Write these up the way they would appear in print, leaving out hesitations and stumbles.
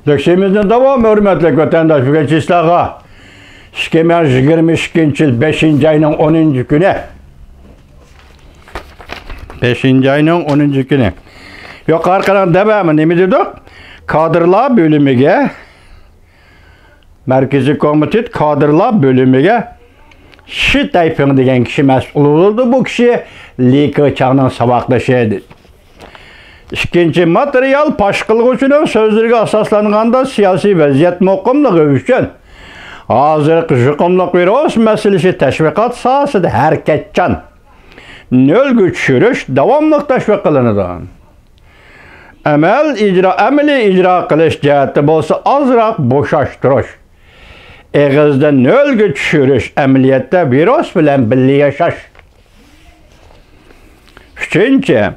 Dökşemizden devam hürmetli vatandaş Geçislağa. Şikemer 22 yıl 5. ayının 10. günü. 5. ayının 10. günü. Yok arkadan devamı ne mi dedik? Kadırlar bölümüge Merkezi Komitet Kadırlar bölümüge Şi Tayfın degen kişi mesul oldu. Bu kişi Lika çağının sabaklaşıydı. İkinci material paşkılık üçün sözlerine asaslanganda siyasi vaziyet muqimligi üçün hozirgi yuqumliq virus meselesi teşviqat sahasida harakatchan nölgü tushirish davomli tashviq qilinadi. Amaliy ijro qilish jihati bo'lsa ozroq bo'shashtirish. Eg'izda nölgü tushirish amaliyotda virus bilan birga yashash. Uchinchi,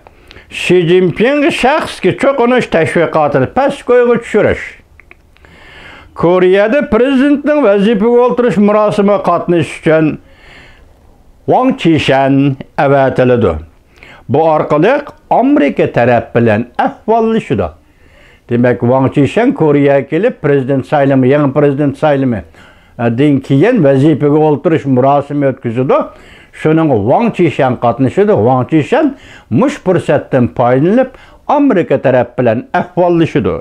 Xi Jinping shaxsga cho'qinish tashviqotini past ko'yga tushirish. Koreyada prezidentning vazifaga o'tirish marosimida qatnashish uchun Wang Qishan avatiladi. Bu orqali Amerika taraf bilan ahvollashadi. Demak, Wang Qishan Koreyaga kelib prezident saylami, yangi prezident saylami dan keyin vazifaga o'tirish marosimi o'tkazadi. Şunun Wang Qishan qatnashadi. Wang Qishan mush fursatdan foydalanib Amerika taraf bilan ahvollashadi.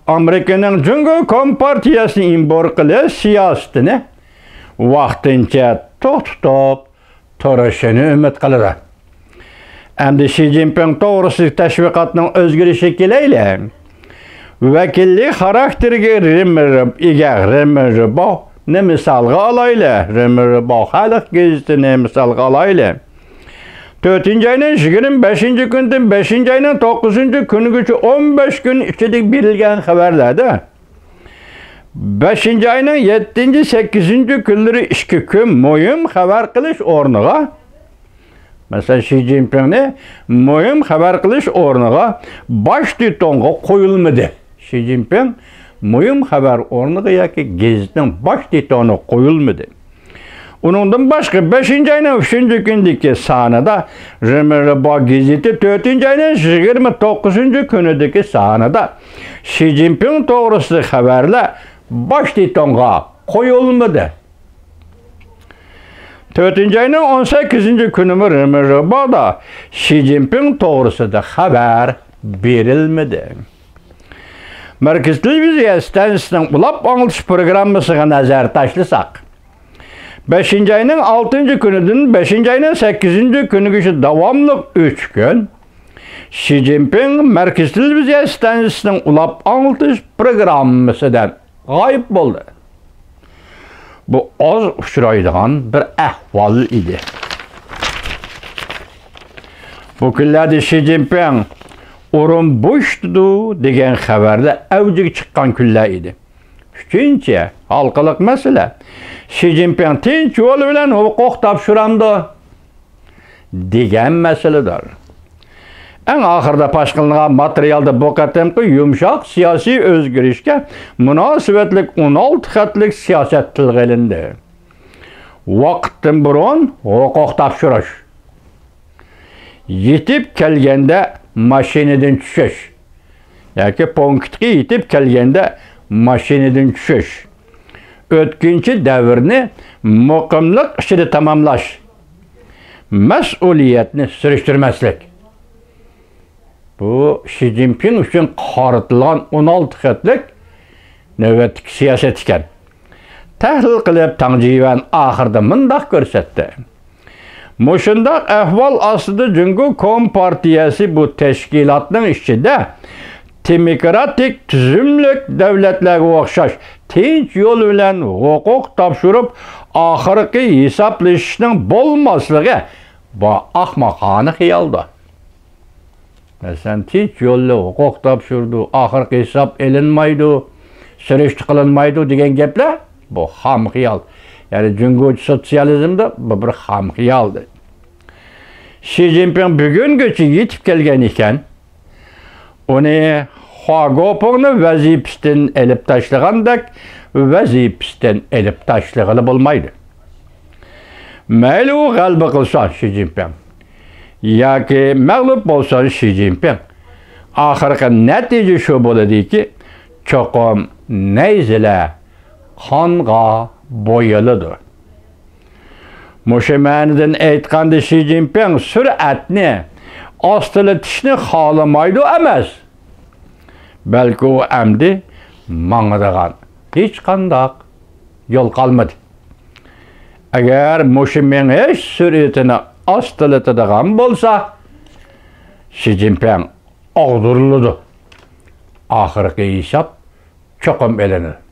Amerikaning Jungo Kompartiyasini impor qilish siyosatini vaqtincha to'xtatib turishini umid qiladi. Endi Xi Jinping to'g'risida tashviqotning o'zgarishi kelayli. Vakillik xarakteriga ega ne misalga alaylı, Römürba Xalq gazetini misalga alaylı. 4. ayının 25. günden 5. ayının 9. günügüçü 15 gün içerik berilgen haberlerde 5. ayının 7. 8. günleri 2 gün mühim haber qilish o'rniga mesela Xi Jinpingni mühim haber qilish o'rniga bosh tetonga qo'yilmadi. Xi Jinping mühim haber o'rniga yoki gazetning bosh tetoni qo'yilmadi. Uningdan boshqa 5. ayning 3. kundagi sonida Römürba gazeti 4. ayning 29. kunidagi sonida Xi Jinping to'g'risida xabarlar bosh tetonga qo'yilmadi. 4. ayning 18. kunida Römürbada Xi Jinping to'g'risida xabar berilmadi. Merkez Televiziya stansiyasining ulab anglitish programmasiga nazar tashlasak 5. ayning 6. kunidan 5. ayning 8. kunigacha davomli 3 kun Xi Jinping Merkez Televiziya stansiyasining ulab anglitish programmasidan g'oyib bo'ldi. Bu oz uchraydigan bir ahvol edi. Bu kunlarda Xi Jinping o'rin bo'shdi degan xabarda avjiga chiqqan kunlar edi. Uchinchi xalqaro masala Xi Jinping tinch yo'l bilan huquq topshiramdi degan masaladir. Eng oxirida pash qilingan materialda bu qatimki yumshoq siyosiy o'zgarishga munosabatlik 16 xatlik siyosat tilga ilindi. Vaqtdan burun huquq topshirish. Yetib kelganda mashinadan tushish yoki punktga yetib kelganda mashinadan tushish. O'tkinchi davrni muqimlik ichida tamomlash. Mas'uliyatni surishtirmaslik. Bu Xi Jinping uchun qoritilgan 16 xatlik navbatdagi siyosat ekan. Tahlil qilib Tangjivan oxirida mundaq ko'rsatdi. Mushundaq ahvol ostida Jungo Kompartiyasi bu tashkilotning ichida demokratik tuzumlik davlatlarga o'xshash tinch yo'l bilan huquq topshirib oxirgi hisoblashishning bo'lmasligi bu ahmoqona xiyoldir. Masalan, tinch yo'lli huquq topshirdi, oxirgi hisob elinmaydi, surishti qilinmaydi degan gaplar bu ham xiyol. Yani Cumhuriyet sosyalizmde bu bir ham xiyoldir. Xi Jinping bugungacha yetib kelgan ekan, uni Huagopingni vazifasidan elib tashlagandek vazifasidan elib tashlag'ili bo'lmaydi. Mayli u g'alaba qilsa Xi Jinping yoki mag'lub bo'lsa Xi Jinping, Ahirgi natija shu bo'ladiki, cho'qim nayzlar qonga bo'yaladi. Mushu ma'nidan aytganda Xi Jinping sur'atni ostilatishni xohlamaydi emas. Balki u amdi mangadigan hech qandaq yo'l qolmadi. Agar mushu mengish sur'atini ostilatadigan bo'lsa, Xi Jinping og'diriladi. Oxirgi hisob cho'qim elinadi.